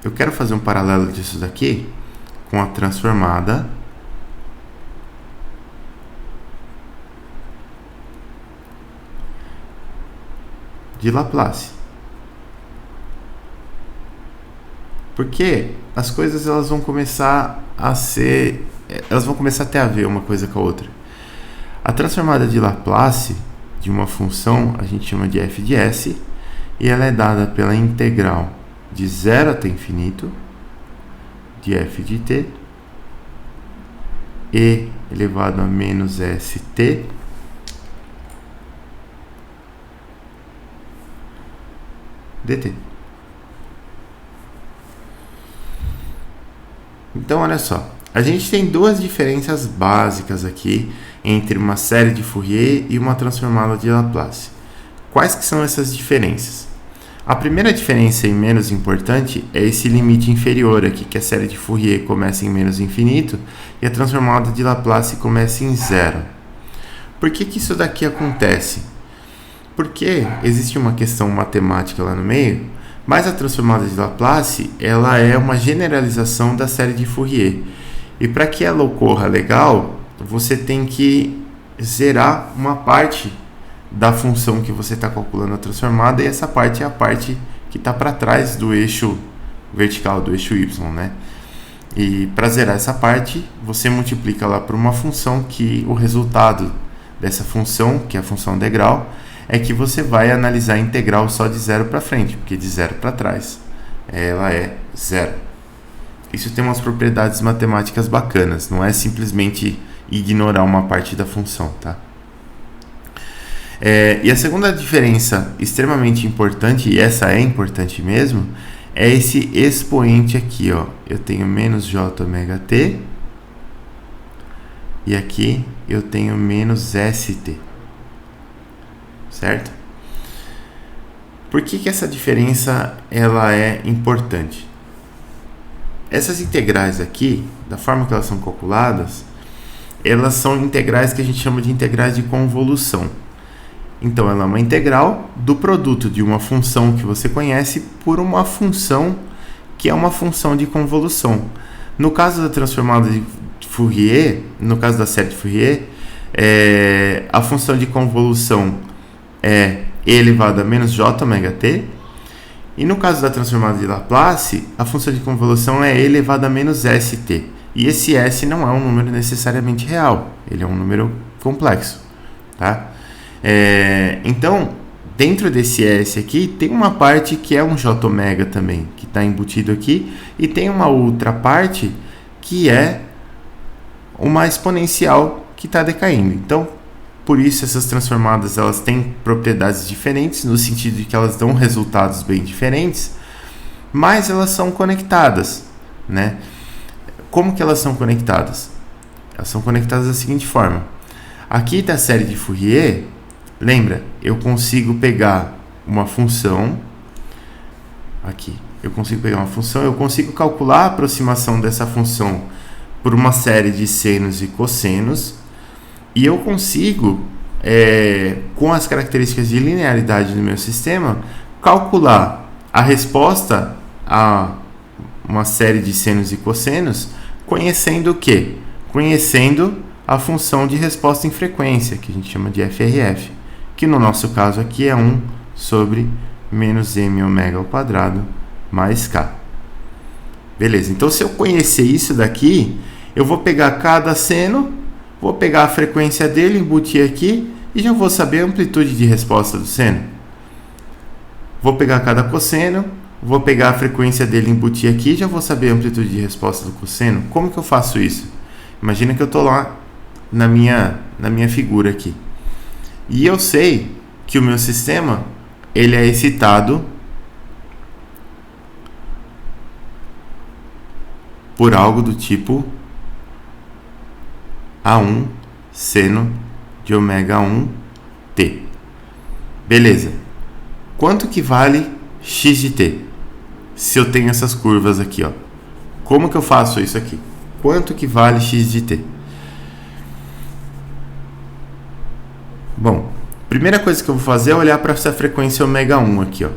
eu quero fazer um paralelo disso daqui com a transformada de Laplace. Porque as coisas elas vão começar a ter a ver uma coisa com a outra. A transformada de Laplace de uma função a gente chama de f de s, e ela é dada pela integral de 0 até infinito de f de t e elevado a menos st dt. Então, olha só. A gente tem duas diferenças básicas aqui entre uma série de Fourier e uma transformada de Laplace. Quais que são essas diferenças? A primeira diferença e menos importante é esse limite inferior aqui, que a série de Fourier começa em menos infinito e a transformada de Laplace começa em zero. Por que isso daqui acontece? Porque existe uma questão matemática lá no meio, mas a transformada de Laplace ela é uma generalização da série de Fourier. E para que ela ocorra legal, você tem que zerar uma parte da função que você está calculando a transformada, e essa parte é a parte que está para trás do eixo vertical, do eixo y, né? E para zerar essa parte, você multiplica lá por uma função que o resultado dessa função, que é a função degrau, é que você vai analisar a integral só de zero para frente, porque de zero para trás ela é zero. Isso tem umas propriedades matemáticas bacanas, não é simplesmente ignorar uma parte da função, tá? E a segunda diferença extremamente importante, e essa é importante mesmo, é esse expoente aqui, ó. Eu tenho menos j ômega t e aqui eu tenho menos st, certo? Por que essa diferença ela é importante? Essas integrais aqui, da forma que elas são calculadas, elas são integrais que a gente chama de integrais de convolução. Então, ela é uma integral do produto de uma função que você conhece por uma função que é uma função de convolução. No caso da transformada de Fourier, no caso da série de Fourier, a função de convolução é e elevado a menos j ômega t, e no caso da transformada de Laplace, a função de convolução é e elevado a menos st. E esse s não é um número necessariamente real, ele é um número complexo, tá? Então, dentro desse S aqui, tem uma parte que é um j ômega também, que está embutido aqui, e tem uma outra parte que é uma exponencial que está decaindo. Então, por isso essas transformadas elas têm propriedades diferentes, no sentido de que elas dão resultados bem diferentes, mas elas são conectadas, né? Como que elas são conectadas? Elas são conectadas da seguinte forma. Aqui da série de Fourier, lembra, eu consigo pegar uma função, aqui, eu consigo calcular a aproximação dessa função por uma série de senos e cossenos, e eu consigo, com as características de linearidade do meu sistema, calcular a resposta a uma série de senos e cossenos, conhecendo o quê? Conhecendo a função de resposta em frequência, que a gente chama de FRF, que no nosso caso aqui é 1 sobre menos m ômega ao quadrado mais k. Beleza, então se eu conhecer isso daqui, eu vou pegar cada seno, vou pegar a frequência dele, embutir aqui, e já vou saber a amplitude de resposta do seno. Vou pegar cada cosseno, vou pegar a frequência dele, embutir aqui, e já vou saber a amplitude de resposta do cosseno. Como que eu faço isso? Imagina que eu estou lá na minha figura aqui. E eu sei que o meu sistema ele é excitado por algo do tipo A1 seno de ômega 1 t. Beleza. Quanto que vale x de t? Se eu tenho essas curvas aqui, ó. Como que eu faço isso aqui? Quanto que vale x de t? Bom, primeira coisa que eu vou fazer é olhar para essa frequência ômega 1 aqui, ó.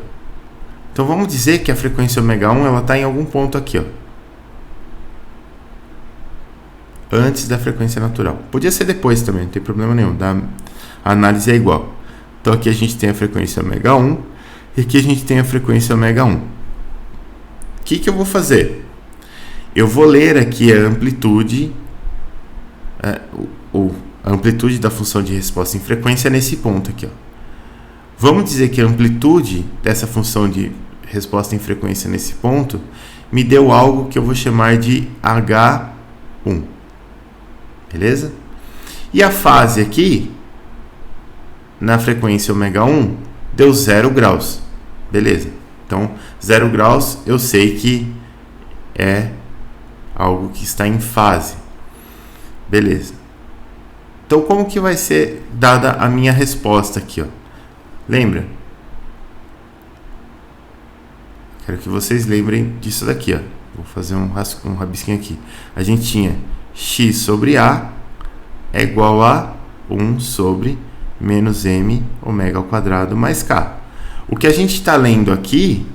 Então vamos dizer que a frequência ômega 1 ela está em algum ponto aqui, ó. Antes da frequência natural. Podia ser depois também, não tem problema nenhum. A análise é igual. Então aqui a gente tem a frequência ômega 1 e aqui a gente tem a frequência ômega 1. O que eu vou fazer? Eu vou ler aqui a amplitude, a amplitude da função de resposta em frequência nesse ponto aqui, ó. Vamos dizer que a amplitude dessa função de resposta em frequência nesse ponto me deu algo que eu vou chamar de H1. Beleza? E a fase aqui, na frequência ômega 1, deu 0 graus. Beleza. Então, 0 graus eu sei que é algo que está em fase. Beleza. Então, como que vai ser dada a minha resposta aqui, ó? Lembra? Quero que vocês lembrem disso daqui, ó. Vou fazer um rabisquinho aqui. A gente tinha x sobre a é igual a 1 sobre menos m ômega ao quadrado mais k. O que a gente está lendo aqui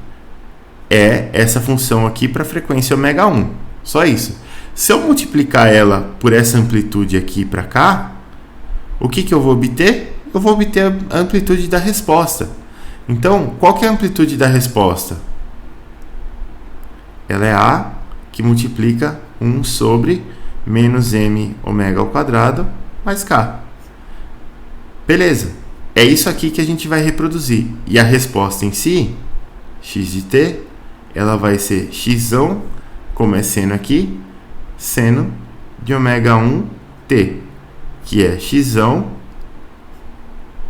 é essa função aqui para a frequência ômega 1. Só isso. Se eu multiplicar ela por essa amplitude aqui para cá, o que eu vou obter? Eu vou obter a amplitude da resposta. Então, qual que é a amplitude da resposta? Ela é a que multiplica 1 sobre menos m ômega ao quadrado mais k. Beleza. É isso aqui que a gente vai reproduzir. E a resposta em si, x de t, ela vai ser x, como é seno aqui, seno de ômega 1 t, que é x,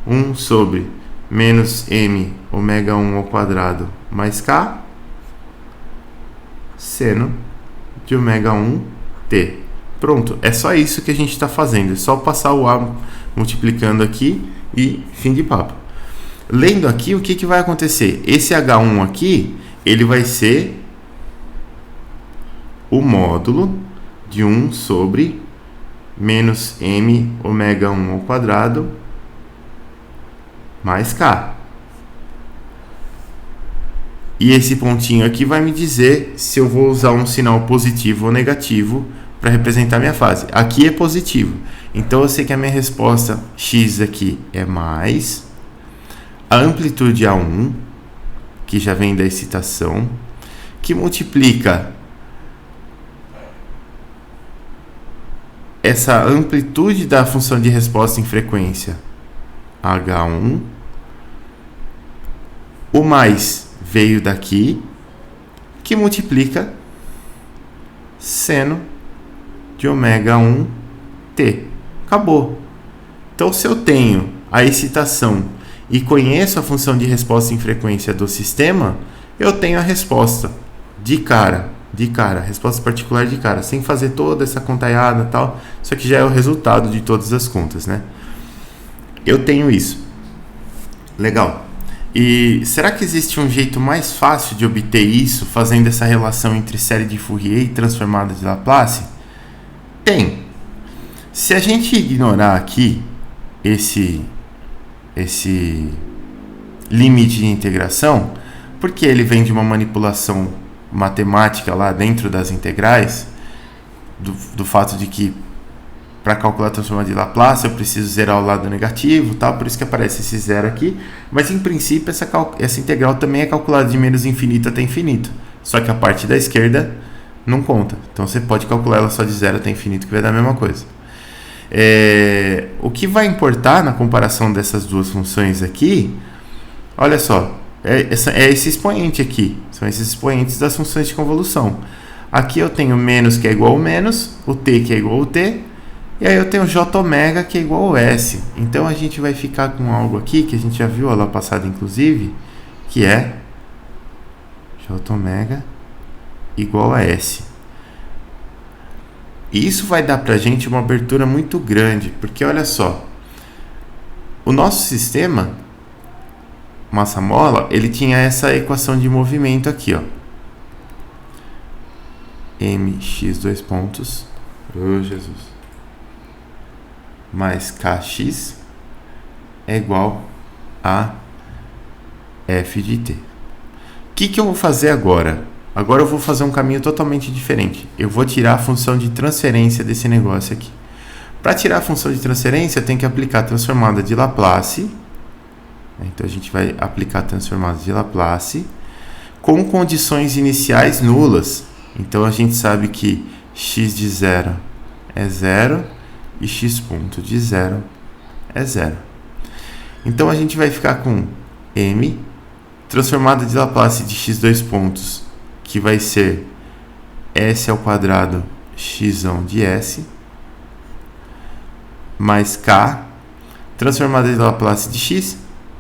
1 sobre menos m ômega 1 ao quadrado mais k, seno de ômega 1 t. Pronto, é só isso que a gente está fazendo. É só passar o a multiplicando aqui e fim de papo. Lendo aqui, o que vai acontecer? Esse H1 aqui, ele vai ser o módulo de 1 sobre menos m ômega 1 ao quadrado mais k. E esse pontinho aqui vai me dizer se eu vou usar um sinal positivo ou negativo para representar minha fase. Aqui é positivo. Então eu sei que a minha resposta x aqui é mais a amplitude A1, que já vem da excitação, que multiplica essa amplitude da função de resposta em frequência H1. O mais veio daqui, que multiplica seno de ômega 1 t. Acabou. Então, se eu tenho a excitação e conheço a função de resposta em frequência do sistema, eu tenho a resposta de cara, resposta particular de cara, sem fazer toda essa contaiada e tal. Isso aqui já é o resultado de todas as contas, né? Eu tenho isso. Legal. E será que existe um jeito mais fácil de obter isso, fazendo essa relação entre série de Fourier e transformada de Laplace? Tem. Se a gente ignorar aqui esse limite de integração, porque ele vem de uma manipulação matemática lá dentro das integrais, do fato de que para calcular a transformada de Laplace eu preciso zerar o lado negativo, tal, por isso que aparece esse zero aqui, mas em princípio essa integral também é calculada de menos infinito até infinito, só que a parte da esquerda não conta, então você pode calcular ela só de zero até infinito, que vai dar a mesma coisa. O que vai importar na comparação dessas duas funções aqui, olha só, é esse expoente aqui, são esses expoentes das funções de convolução. Aqui eu tenho menos que é igual ao menos, o t que é igual ao t, e aí eu tenho j ômega que é igual ao s. Então a gente vai ficar com algo aqui que a gente já viu a aula passada inclusive, que é j ômega igual a s. E isso vai dar pra gente uma abertura muito grande, porque olha só, o nosso sistema massa-mola, ele tinha essa equação de movimento aqui, ó. Mx, dois pontos, oh Jesus, mais Kx é igual a f de t. O que eu vou fazer agora? Agora eu vou fazer um caminho totalmente diferente. Eu vou tirar a função de transferência desse negócio aqui. Para tirar a função de transferência, eu tenho que aplicar a transformada de Laplace. Então a gente vai aplicar a transformada de Laplace com condições iniciais nulas. Então a gente sabe que x de 0 é 0 e x ponto de 0 é 0. Então a gente vai ficar com m, transformada de Laplace de x dois pontos, que vai ser s ao quadrado x de s, mais k, transformada de Laplace de x,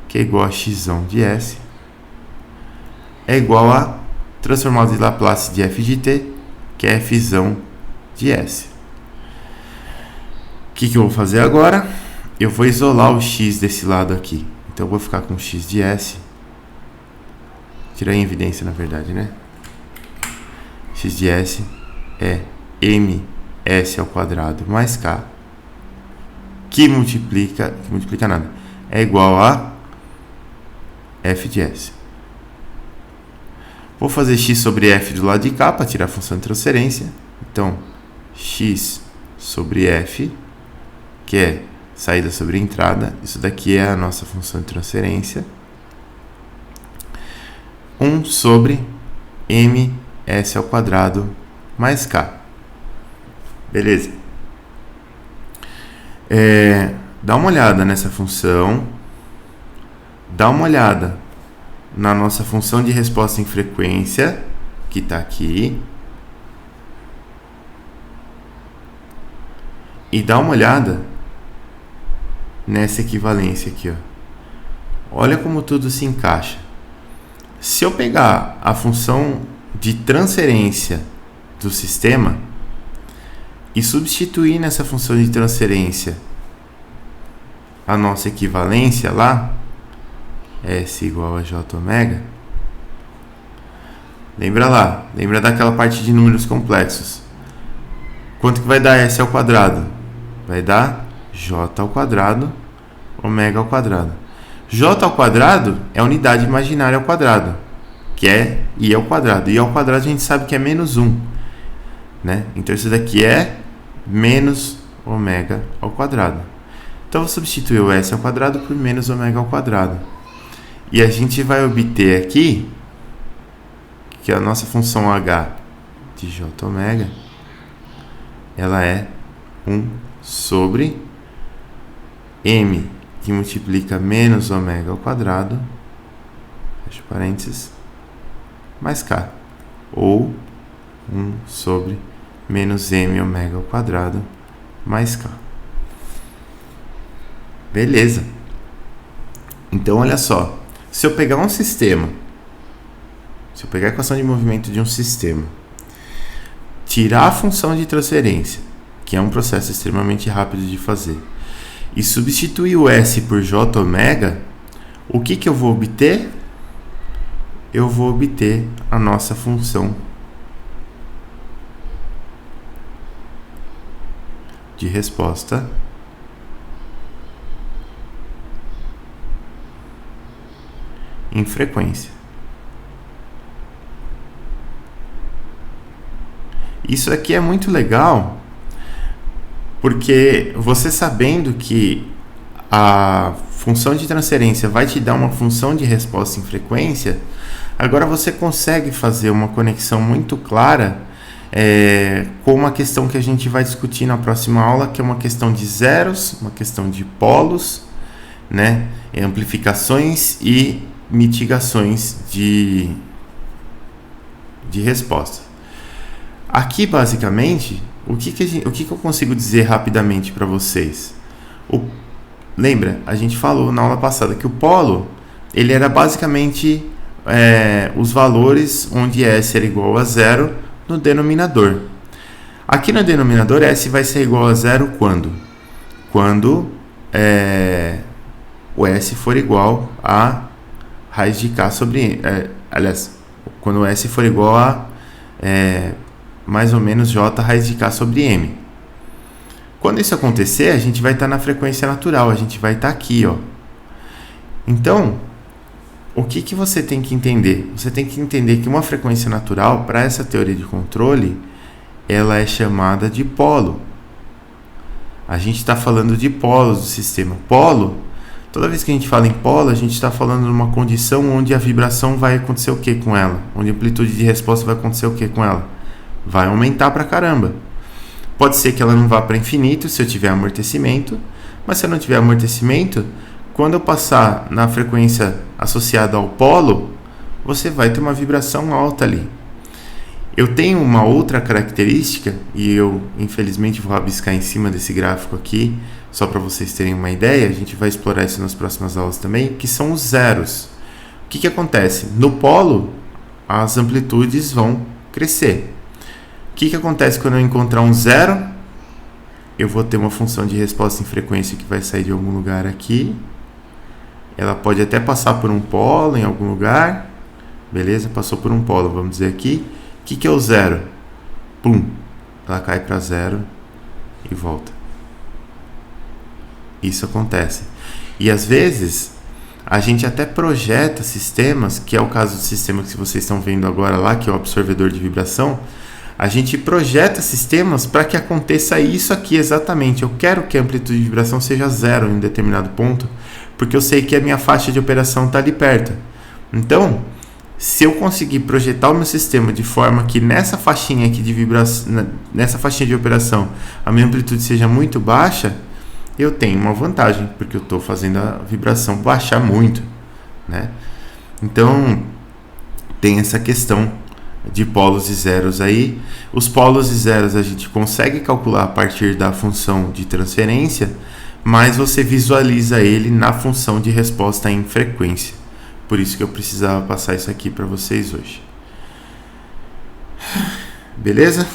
que é igual a x de s, é igual a transformada de Laplace de f de t, que é Fzão de S. O que eu vou fazer agora? Eu vou isolar o x desse lado aqui. Então eu vou ficar com x de S. Tirar em evidência, na verdade, né? X de S é ms ao quadrado mais k, que multiplica nada, é igual a f de S. Vou fazer x sobre f do lado de cá para tirar a função de transferência. Então, x sobre f, que é saída sobre entrada, isso daqui é a nossa função de transferência. 1 sobre ms ao quadrado mais k. Beleza? Dá uma olhada nessa função. Dá uma olhada na nossa função de resposta em frequência, que está aqui. E dá uma olhada nessa equivalência aqui, ó. Olha como tudo se encaixa. Se eu pegar a função de transferência do sistema e substituir nessa função de transferência a nossa equivalência lá, S igual a J ômega, lembra daquela parte de números complexos. Quanto que vai dar S ao quadrado? Vai dar J ao quadrado, ômega ao quadrado. J ao quadrado é a unidade imaginária ao quadrado, que é I ao quadrado. I ao quadrado a gente sabe que é menos 1, né? Então isso daqui é menos ômega ao quadrado. Então eu vou substituir o S ao quadrado por menos ômega ao quadrado. E a gente vai obter aqui que a nossa função H de J ômega, ela é 1 sobre M, que multiplica menos ômega ao quadrado, fecha parênteses, mais K, ou 1 sobre menos M ômega ao quadrado, mais K. Beleza. Então, olha só. Se eu pegar um sistema, se eu pegar a equação de movimento de um sistema, tirar a função de transferência, que é um processo extremamente rápido de fazer, e substituir o S por J ômega, o que eu vou obter? Eu vou obter a nossa função de resposta em frequência. Isso aqui é muito legal, porque você sabendo que a função de transferência vai te dar uma função de resposta em frequência, agora você consegue fazer uma conexão muito clara com uma questão que a gente vai discutir na próxima aula, que é uma questão de zeros, uma questão de polos, né? Amplificações e mitigações de resposta. Aqui, basicamente, o que eu consigo dizer rapidamente para vocês? Lembra, a gente falou na aula passada que o polo, ele era basicamente os valores onde S era igual a 0 no denominador. Aqui no denominador, S vai ser igual a 0 quando? Quando o S for igual a raiz de K sobre... aliás, quando o S for igual a mais ou menos J raiz de K sobre M. Quando isso acontecer, a gente vai estar na frequência natural, a gente vai estar aqui, ó. Então, o que você tem que entender? Você tem que entender que uma frequência natural, para essa teoria de controle, ela é chamada de polo. A gente está falando de polos do sistema. Polo, toda vez que a gente fala em polo, a gente está falando de uma condição onde a vibração vai acontecer o que com ela? Onde a amplitude de resposta vai acontecer o que com ela? Vai aumentar pra caramba. Pode ser que ela não vá para infinito se eu tiver amortecimento, mas se eu não tiver amortecimento, quando eu passar na frequência associada ao polo, você vai ter uma vibração alta ali. Eu tenho uma outra característica, e eu infelizmente vou rabiscar em cima desse gráfico aqui, só para vocês terem uma ideia, a gente vai explorar isso nas próximas aulas também, que são os zeros. O que acontece? No polo, as amplitudes vão crescer. O que acontece quando eu encontrar um zero? Eu vou ter uma função de resposta em frequência que vai sair de algum lugar aqui. Ela pode até passar por um polo em algum lugar. Beleza? Passou por um polo, vamos dizer aqui. O que é o zero? Pum! Ela cai para zero e volta. Isso acontece. E às vezes a gente até projeta sistemas, que é o caso do sistema que vocês estão vendo agora lá, que é o absorvedor de vibração. A gente projeta sistemas para que aconteça isso aqui exatamente. Eu quero que a amplitude de vibração seja zero em um determinado ponto, porque eu sei que a minha faixa de operação está ali perto. Então, se eu conseguir projetar o meu sistema de forma que nessa faixinha aqui de vibração, nessa faixinha de operação, a minha amplitude seja muito baixa, eu tenho uma vantagem, porque eu estou fazendo a vibração baixar muito, né? Então, tem essa questão de polos e zeros aí. Os polos e zeros a gente consegue calcular a partir da função de transferência, mas você visualiza ele na função de resposta em frequência. Por isso que eu precisava passar isso aqui para vocês hoje. Beleza?